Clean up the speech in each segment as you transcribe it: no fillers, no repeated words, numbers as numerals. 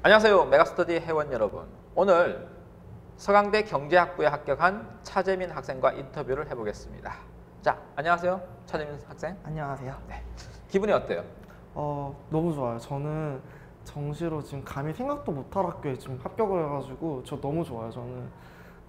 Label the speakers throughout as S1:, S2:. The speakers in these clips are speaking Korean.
S1: 안녕하세요. 메가스터디 회원 여러분. 오늘 서강대 경제학부에 합격한 차재민 학생과 인터뷰를 해보겠습니다. 자, 안녕하세요. 차재민 학생.
S2: 안녕하세요.
S1: 네. 기분이 어때요?
S2: 너무 좋아요. 저는 정시로 지금 감히 생각도 못할 학교에 지금 합격을 해가지고 저 너무 좋아요.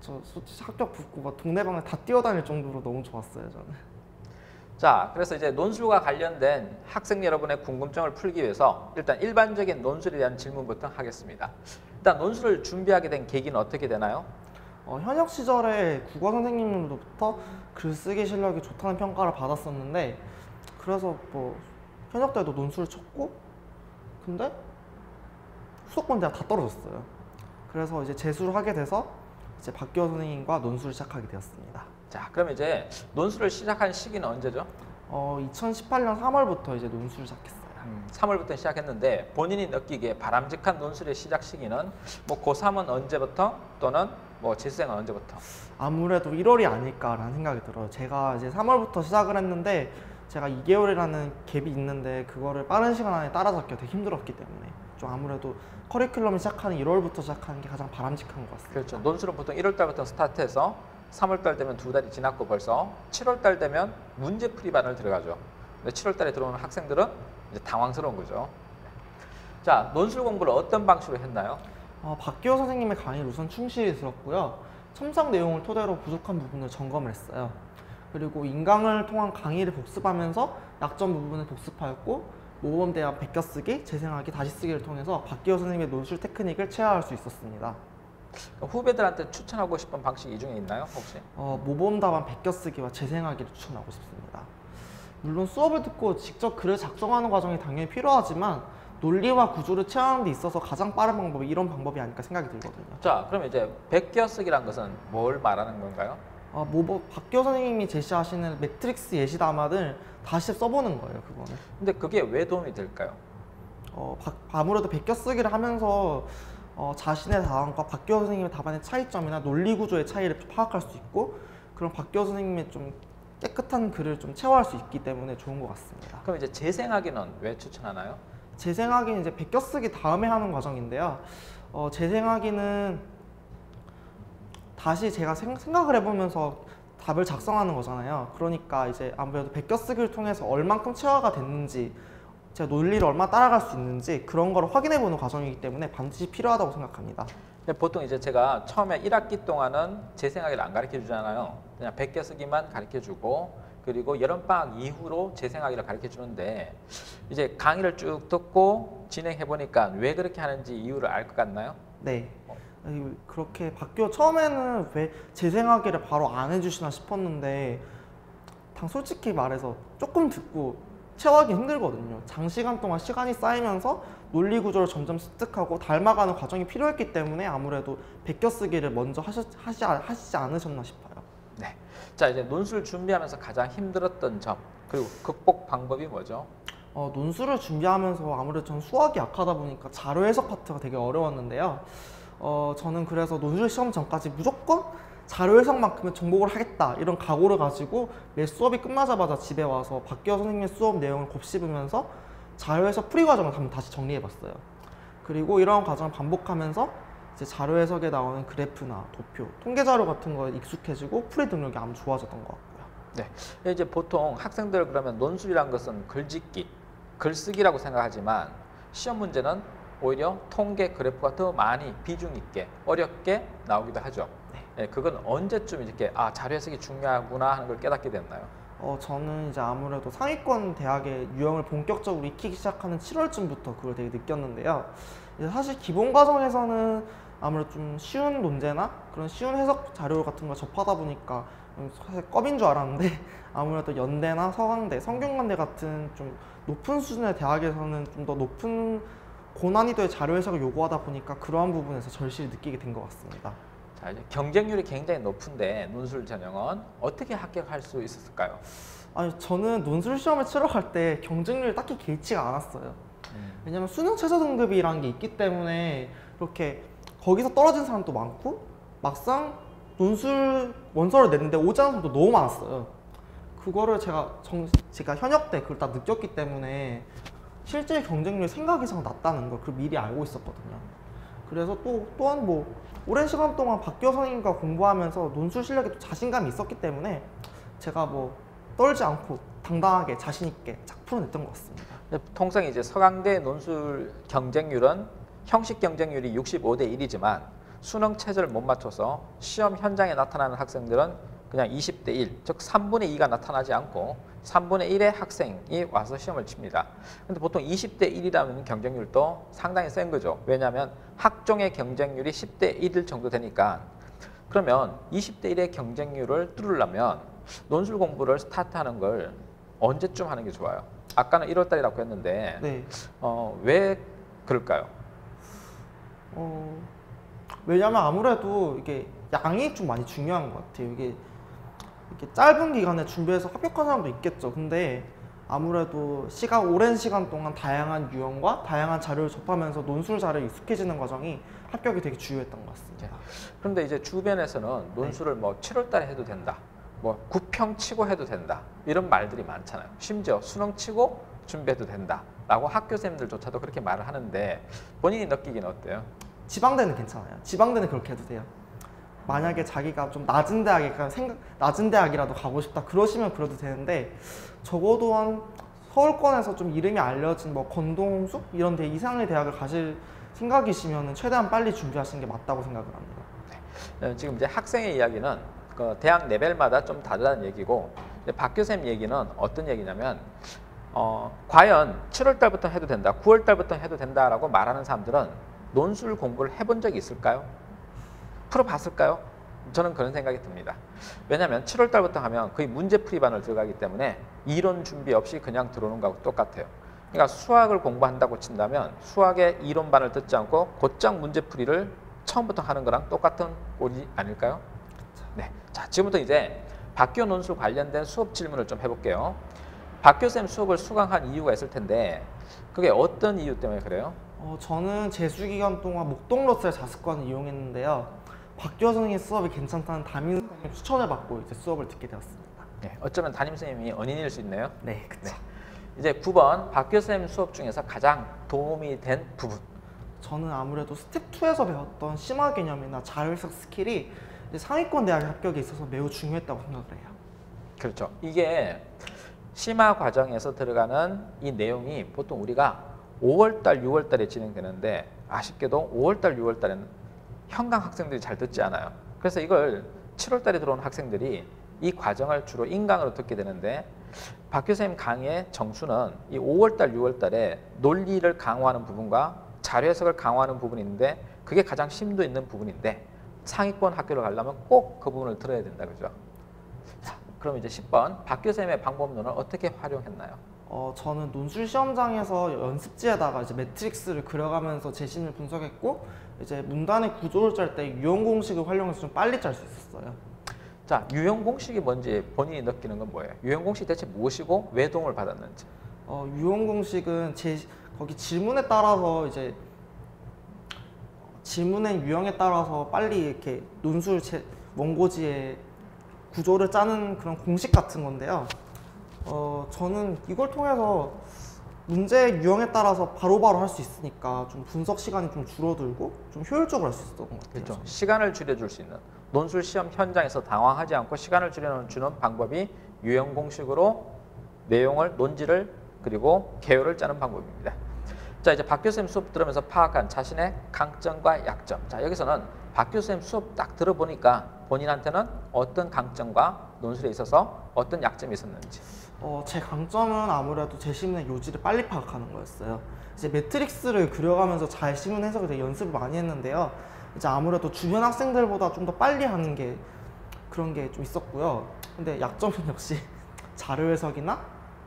S2: 저 솔직히 합격 붙고 막 동네방네 다 뛰어다닐 정도로 너무 좋았어요. 저는.
S1: 자, 그래서 이제 논술과 관련된 학생 여러분의 궁금증을 풀기 위해서 일단 일반적인 논술에 대한 질문부터 하겠습니다. 일단 논술을 준비하게 된 계기는 어떻게 되나요?
S2: 현역 시절에 국어 선생님으로부터 글쓰기 실력이 좋다는 평가를 받았었는데 그래서 뭐 현역 때도 논술을 쳤고 근데 수도권 대학 다 떨어졌어요. 그래서 이제 재수를 하게 돼서 이제 박기호 선생님과 논술을 시작하게 되었습니다.
S1: 자, 그럼 이제 논술을 시작한 시기는 언제죠?
S2: 2018년 3월부터 이제 논술을 시작했어요.
S1: 3월부터 시작했는데 본인이 느끼기에 바람직한 논술의 시작 시기는 뭐 고3은 언제부터 또는 뭐 재수생은 언제부터?
S2: 아무래도 1월이 아닐까라는 생각이 들어요. 제가 이제 3월부터 시작을 했는데 제가 2개월이라는 갭이 있는데 그거를 빠른 시간 안에 따라잡기가 되게 힘들었기 때문에 좀 아무래도 커리큘럼을 시작하는 1월부터 시작하는 게 가장 바람직한 것 같습니다.
S1: 그렇죠. 논술은 보통 1월 달부터 스타트해서 3월 달 되면 2달이 지났고 벌써 7월 달 되면 문제풀이반을 들어가죠. 근데 7월 달에 들어오는 학생들은 이제 당황스러운 거죠. 자, 논술 공부를 어떤 방식으로 했나요?
S2: 박기호 선생님의 강의를 우선 충실히 들었고요. 첨삭 내용을 토대로 부족한 부분을 점검을 했어요. 그리고 인강을 통한 강의를 복습하면서 약점 부분을 복습하였고 모범대학 베껴쓰기, 재생하기, 다시 쓰기를 통해서 박기호 선생님의 논술 테크닉을 체화할 수 있었습니다.
S1: 후배들한테 추천하고 싶은 방식 이 중에 있나요, 혹시?
S2: 모범답안 베껴쓰기와 재생하기를 추천하고 싶습니다. 물론 수업을 듣고 직접 글을 작성하는 과정이 당연히 필요하지만 논리와 구조를 체화하는 데 있어서 가장 빠른 방법이 이런 방법이 아닐까 생각이 들거든요.
S1: 자, 그럼 이제 베껴쓰기란 것은 뭘 말하는 건가요?
S2: 박기호 선생님이 제시하시는 매트릭스 예시 답안을 다시 써보는 거예요, 그거는.
S1: 근데 그게 왜 도움이 될까요?
S2: 아무래도 베껴쓰기를 하면서 자신의 답안과 박기호 선생님의 답안의 차이점이나 논리 구조의 차이를 파악할 수 있고 그런 박기호 선생님의 좀 깨끗한 글을 좀 체화할 수 있기 때문에 좋은 것 같습니다.
S1: 그럼 이제 재생하기는 왜 추천하나요?
S2: 재생하기는 이제 베껴쓰기 다음에 하는 과정인데요. 재생하기는 다시 제가 생각을 해보면서 답을 작성하는 거잖아요. 그러니까 이제 아무래도 베껴쓰기를 통해서 얼만큼 체화가 됐는지 제가 논리를 얼마나 따라갈 수 있는지 그런 거를 확인해 보는 과정이기 때문에 반드시 필요하다고 생각합니다.
S1: 보통 이제 제가 처음에 1학기 동안은 재생하기를 안 가르쳐 주잖아요. 그냥 베껴쓰기만 가르쳐 주고 그리고 여름방학 이후로 재생하기를 가르쳐 주는데 이제 강의를 쭉 듣고 진행해 보니까 왜 그렇게 하는지 이유를 알 것 같나요?
S2: 네. 그렇게 박기호 처음에는 왜 재생하기를 바로 안 해주시나 싶었는데 솔직히 말해서 조금 듣고 체화하기 힘들거든요. 장시간 동안 시간이 쌓이면서 논리 구조를 점점 습득하고 닮아가는 과정이 필요했기 때문에 아무래도 베껴쓰기를 먼저 하시지 않으셨나 싶어요.
S1: 네. 자, 이제 논술 준비하면서 가장 힘들었던 점 그리고 극복 방법이 뭐죠?
S2: 논술을 준비하면서 아무래도 전 수학이 약하다 보니까 자료 해석 파트가 되게 어려웠는데요. 저는 그래서 논술 시험 전까지 무조건 자료 해석만큼은 정복을 하겠다 이런 각오를 가지고 매 수업이 끝나자마자 집에 와서 박기호 선생님의 수업 내용을 곱씹으면서 자료 해석 풀이 과정을 한번 다시 정리해봤어요. 그리고 이런 과정을 반복하면서 이제 자료 해석에 나오는 그래프나 도표, 통계 자료 같은 거에 익숙해지고 풀이 능력이 아주 좋아졌던 것 같고요.
S1: 네. 이제 보통 학생들 그러면 논술이란 것은 글짓기, 글쓰기라고 생각하지만 시험 문제는 오히려 통계 그래프가 더 많이 비중 있게 어렵게 나오기도 하죠. 네, 그건 언제쯤 이렇게 자료 해석이 중요하구나 하는 걸 깨닫게 됐나요?
S2: 저는 이제 아무래도 상위권 대학의 유형을 본격적으로 익히기 시작하는 7월쯤부터 그걸 되게 느꼈는데요. 이제 사실 기본 과정에서는 아무래도 좀 쉬운 논제나 그런 쉬운 해석 자료 같은 걸 접하다 보니까 사실 껌인 줄 알았는데 아무래도 연대나 서강대, 성균관대 같은 좀 높은 수준의 대학에서는 좀 더 높은 고난이도의 자료 해석을 요구하다 보니까 그러한 부분에서 절실히 느끼게 된 것 같습니다.
S1: 자, 이제 경쟁률이 굉장히 높은데 논술 전형은 어떻게 합격할 수 있었을까요?
S2: 저는 논술 시험을 치러 갈 때 경쟁률이 딱히 개의치가 않았어요. 왜냐면 수능 최저 등급이라는 게 있기 때문에 그렇게 거기서 떨어진 사람도 많고 막상 논술 원서를 냈는데 오지 않은 사람도 너무 많았어요. 그거를 제가 현역 때 그걸 다 느꼈기 때문에 실제 경쟁률이 생각 이상 낮다는 걸 미리 알고 있었거든요. 그래서 또한 뭐 오랜 시간 동안 박기호 선생님과 공부하면서 논술 실력에 또 자신감이 있었기 때문에 제가 뭐 떨지 않고 당당하게 자신 있게 작 풀어냈던 것 같습니다.
S1: 통상 이제 서강대 논술 경쟁률은 형식 경쟁률이 65대 1이지만 수능 체제를 못 맞춰서 시험 현장에 나타나는 학생들은 그냥 20대 1, 즉 3분의 2가 나타나지 않고 3분의 1의 학생이 와서 시험을 칩니다. 근데 보통 20대 1이라는 경쟁률도 상당히 센 거죠. 왜냐하면 학종의 경쟁률이 10대 1일 정도 되니까. 그러면 20대 1의 경쟁률을 뚫으려면 논술 공부를 스타트하는 걸 언제쯤 하는 게 좋아요? 아까는 1월 달이라고 했는데
S2: 네.
S1: 왜 그럴까요?
S2: 왜냐면 아무래도 이게 양이 좀 많이 중요한 것 같아요. 이게 이렇게 짧은 기간에 준비해서 합격한 사람도 있겠죠. 근데 아무래도 오랜 시간 동안 다양한 유형과 다양한 자료를 접하면서 논술 자료에 익숙해지는 과정이 합격이 되게 중요했던 것 같습니다.
S1: 그런데 이제 주변에서는 논술을 뭐 7월 달에 해도 된다, 뭐 9평 치고 해도 된다 이런 말들이 많잖아요. 심지어 수능 치고 준비해도 된다 라고 학교생들조차도 그렇게 말을 하는데 본인이 느끼기는 어때요?
S2: 지방대는 괜찮아요. 지방대는 그렇게 해도 돼요. 만약에 자기가 좀 낮은 대학에 낮은 대학이라도 가고 싶다 그러시면 그래도 되는데, 적어도 한 서울권에서 좀 이름이 알려진 뭐 건동수 이런 데 이상의 대학을 가실 생각이시면 최대한 빨리 준비하시는 게 맞다고 생각을 합니다.
S1: 네. 지금 이제 학생의 이야기는 그 대학 레벨마다 좀 다르다는 얘기고, 박 교수님 얘기는 어떤 얘기냐면 과연 7월 달부터 해도 된다, 9월 달부터 해도 된다라고 말하는 사람들은 논술 공부를 해본 적이 있을까요? 풀어봤을까요? 저는 그런 생각이 듭니다. 왜냐하면 7월 달부터 하면 거의 문제풀이반을 들어가기 때문에 이론 준비 없이 그냥 들어오는 거하고 똑같아요. 그러니까 수학을 공부한다고 친다면 수학의 이론반을 듣지 않고 곧장 문제풀이를 처음부터 하는 거랑 똑같은 꼴이 아닐까요? 네, 자 지금부터 이제 박기호 논술 관련된 수업 질문을 좀 해볼게요. 박기호 쌤 수업을 수강한 이유가 있을 텐데 그게 어떤 이유 때문에 그래요?
S2: 저는 재수 기간 동안 목동러셀 자습관을 이용했는데요. 박기호 선생님 수업이 괜찮다는 담임 선생님 추천을 받고 이제 수업을 듣게 되었습니다.
S1: 네, 어쩌면 담임 선생님이 언인일 수 있네요.
S2: 네, 그렇죠.
S1: 이제 9번 박기호 선생님 수업 중에서 가장 도움이 된 부분.
S2: 저는 아무래도 스텝 2에서 배웠던 심화 개념이나 자료 해석 스킬이 이제 상위권 대학 합격에 있어서 매우 중요했다고 생각을 해요.
S1: 그렇죠. 이게 심화 과정에서 들어가는 이 내용이 보통 우리가 5월달, 6월달에 진행되는데 아쉽게도 5월달, 6월달에는 현강 학생들이 잘 듣지 않아요. 그래서 이걸 7월달에 들어온 학생들이 이 과정을 주로 인강으로 듣게 되는데 박 교수님 강의의 정수는 이 5월달, 6월달에 논리를 강화하는 부분과 자료 해석을 강화하는 부분이 있는데 그게 가장 심도 있는 부분인데 상위권 학교를 가려면 꼭 그 부분을 들어야 된다, 그죠? 자, 그럼 이제 10번 박 교수님의 방법론을 어떻게 활용했나요?
S2: 저는 논술 시험장에서 연습지에다가 이제 매트릭스를 그려가면서 제신을 분석했고, 이제 문단의 구조를 짤 때 유형 공식을 활용해서 좀 빨리 짤 수 있었어요.
S1: 자, 유형 공식이 뭔지 본인이 느끼는 건 뭐예요? 유형 공식 대체 무엇이고 왜 도움을 받았는지?
S2: 유형 공식은 거기 질문에 따라서 이제 질문의 유형에 따라서 빨리 이렇게 논술 원고지의 구조를 짜는 그런 공식 같은 건데요. 저는 이걸 통해서 문제 유형에 따라서 바로바로 할 수 있으니까 좀 분석 시간이 좀 줄어들고 좀 효율적으로 할 수 있었던 것 같아요.
S1: 그렇죠. 시간을 줄여줄 수 있는, 논술 시험 현장에서 당황하지 않고 시간을 줄여주는 방법이 유형 공식으로 내용을, 논지를 그리고 개요를 짜는 방법입니다. 자, 이제 박 교수님 수업 들으면서 파악한 자신의 강점과 약점. 자, 여기서는 박 교수님 수업 딱 들어보니까 본인한테는 어떤 강점과 논술에 있어서 어떤 약점이 있었는지.
S2: 제 강점은 아무래도 제 시문의 요지를 빨리 파악하는 거였어요. 이제 매트릭스를 그려가면서 잘 시문 해석을 되게 연습을 많이 했는데요. 이제 아무래도 주변 학생들보다 좀 더 빨리 하는 게 그런 게 좀 있었고요. 근데 약점은 역시 자료 해석이나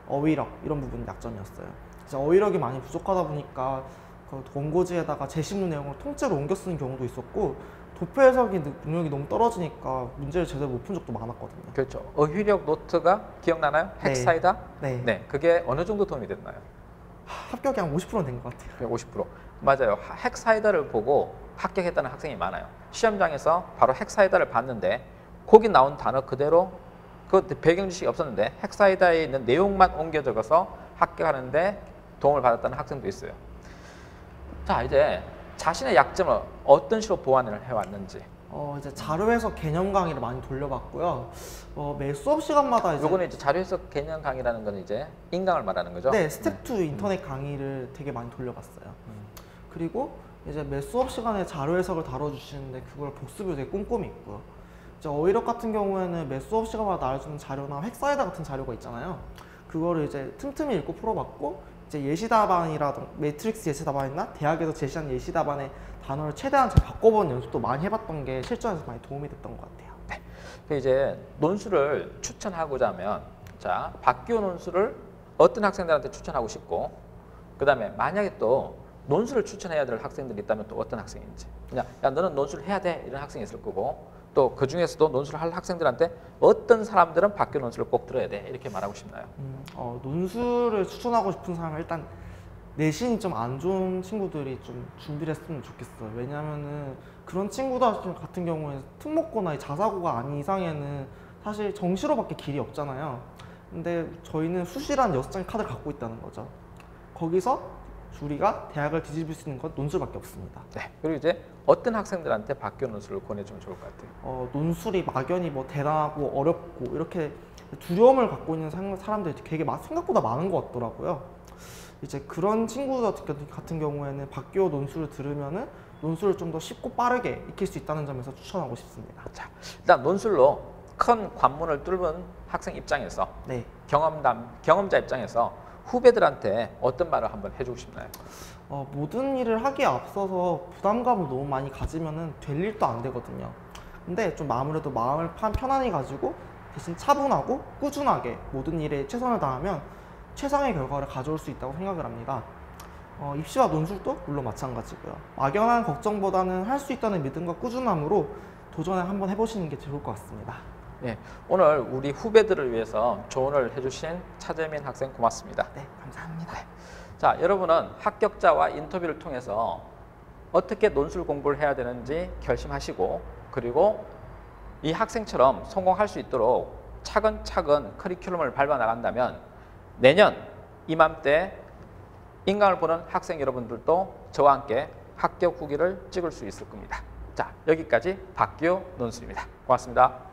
S2: 어휘력 이런 부분이 약점이었어요. 이제 어휘력이 많이 부족하다 보니까 그 원고지에다가 제 시문 내용을 통째로 옮겨 쓰는 경우도 있었고, 도표 해석이 능력이 너무 떨어지니까 문제를 제대로 못 푼 적도 많았거든요.
S1: 그렇죠. 어휘력 노트가 기억나나요? 헥사이다?
S2: 네.
S1: 네. 그게 어느 정도 도움이 됐나요?
S2: 합격이 한 50%는 된 것 같아요.
S1: 50%. 맞아요. 헥사이다를 보고 합격했다는 학생이 많아요. 시험장에서 바로 헥사이다를 봤는데 거기 나온 단어 그대로 그 배경 지식이 없었는데 헥사이다에 있는 내용만 옮겨 적어서 합격하는데 도움을 받았다는 학생도 있어요. 자, 이제 자신의 약점을 어떤 식으로 보완을 해왔는지.
S2: 이제 자료 해석 개념 강의를 많이 돌려봤고요. 매 수업 시간마다 이제
S1: 요거는 이제 자료 해석 개념 강의라는 건 이제 인강을 말하는 거죠?
S2: 네, 스텝 2 인터넷 강의를 되게 많이 돌려봤어요. 그리고 이제 매 수업 시간에 자료 해석을 다뤄주시는데 그걸 복습이 되게 꼼꼼히 있고요. 이제 어휘력 같은 경우에는 매 수업 시간마다 나와주는 자료나 획사이다 같은 자료가 있잖아요. 그거를 이제 틈틈이 읽고 풀어봤고, 이제 예시 답안이라든 매트릭스 예시 답안이나 대학에서 제시한 예시 답안의 단어를 최대한 잘 바꿔보는 연습도 많이 해봤던 게 실전에서 많이 도움이 됐던 것 같아요.
S1: 네. 그 이제 논술을 추천하고자 하면, 자, 박기호 논술을 어떤 학생들한테 추천하고 싶고, 그 다음에 만약에 또 논술을 추천해야 될 학생들이 있다면 또 어떤 학생인지. 그냥 야, 너는 논술을 해야 돼, 이런 학생이 있을 거고, 또 그 중에서도 논술을 할 학생들한테 어떤 사람들은 박기호 논술을 꼭 들어야 돼, 이렇게 말하고 싶나요?
S2: 논술을 추천하고 싶은 사람은 일단 내신이 좀 안 좋은 친구들이 좀 준비를 했으면 좋겠어요. 왜냐면은 그런 친구들 같은 경우에 특목고나 자사고가 아닌 이상에는 사실 정시로밖에 길이 없잖아요. 근데 저희는 수시란 6장의 카드를 갖고 있다는 거죠. 거기서 우리가 대학을 뒤집을 수 있는 건 논술밖에 없습니다.
S1: 네. 그리고 이제 어떤 학생들한테 박기호 논술을 권해주면 좋을 것 같아요?
S2: 논술이 막연히 뭐 대단하고 어렵고 이렇게 두려움을 갖고 있는 사람들이 되게 생각보다 많은 것 같더라고요. 이제 그런 친구들 같은 경우에는 박기호 논술을 들으면은 논술을 좀 더 쉽고 빠르게 익힐 수 있다는 점에서 추천하고 싶습니다.
S1: 자, 일단 논술로 큰 관문을 뚫은 학생 입장에서,
S2: 네.
S1: 경험자 입장에서 후배들한테 어떤 말을 한번 해주고 싶나요?
S2: 모든 일을 하기에 앞서서 부담감을 너무 많이 가지면은 될 일도 안 되거든요. 근데 좀 아무래도 마음을 편안히 가지고 대신 차분하고 꾸준하게 모든 일에 최선을 다하면 최상의 결과를 가져올 수 있다고 생각을 합니다. 입시와 논술도 물론 마찬가지고요. 막연한 걱정보다는 할 수 있다는 믿음과 꾸준함으로 도전을 한번 해보시는 게 좋을 것 같습니다.
S1: 네, 오늘 우리 후배들을 위해서 조언을 해주신 차재민 학생 고맙습니다.
S2: 네, 감사합니다.
S1: 자, 여러분은 합격자와 인터뷰를 통해서 어떻게 논술 공부를 해야 되는지 결심하시고, 그리고 이 학생처럼 성공할 수 있도록 차근차근 커리큘럼을 밟아 나간다면 내년 이맘때 인강을 보는 학생 여러분들도 저와 함께 합격 후기를 찍을 수 있을 겁니다. 자, 여기까지 박기호 논술입니다. 고맙습니다.